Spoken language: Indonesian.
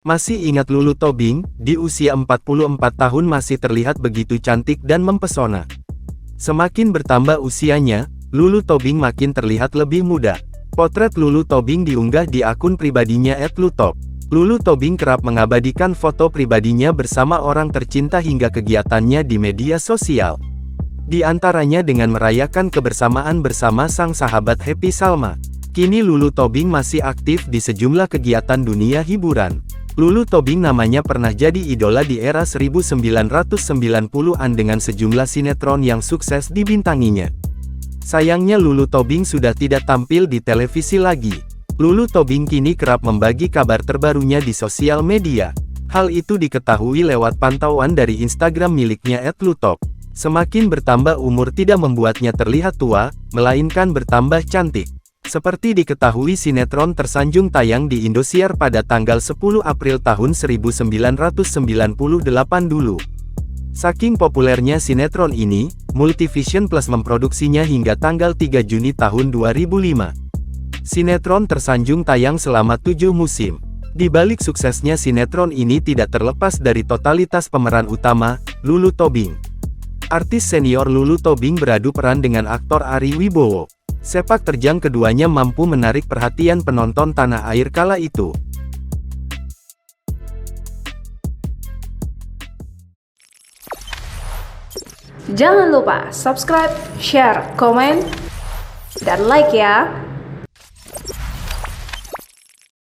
Masih ingat Lulu Tobing? Di usia 44 tahun masih terlihat begitu cantik dan mempesona. Semakin bertambah usianya, Lulu Tobing makin terlihat lebih muda. Potret Lulu Tobing diunggah di akun pribadinya @lutop. Lulu Tobing kerap mengabadikan foto pribadinya bersama orang tercinta hingga kegiatannya di media sosial. Di antaranya dengan merayakan kebersamaan bersama sang sahabat Happy Salma. Kini Lulu Tobing masih aktif di sejumlah kegiatan dunia hiburan. Lulu Tobing namanya pernah jadi idola di era 1990-an dengan sejumlah sinetron yang sukses dibintanginya. Sayangnya Lulu Tobing sudah tidak tampil di televisi lagi. Lulu Tobing kini kerap membagi kabar terbarunya di sosial media. Hal itu diketahui lewat pantauan dari Instagram miliknya @lutop. Semakin bertambah umur tidak membuatnya terlihat tua, melainkan bertambah cantik. Seperti diketahui sinetron tersanjung tayang di Indosiar pada tanggal 10 April tahun 1998 dulu. Saking populernya sinetron ini, Multivision Plus memproduksinya hingga tanggal 3 Juni tahun 2005. Sinetron tersanjung tayang selama 7 musim. Di balik suksesnya sinetron ini tidak terlepas dari totalitas pemeran utama, Lulu Tobing. Artis senior Lulu Tobing beradu peran dengan aktor Ari Wibowo. Sepak terjang keduanya mampu menarik perhatian penonton tanah air kala itu. Jangan lupa subscribe, share, komen, dan like ya!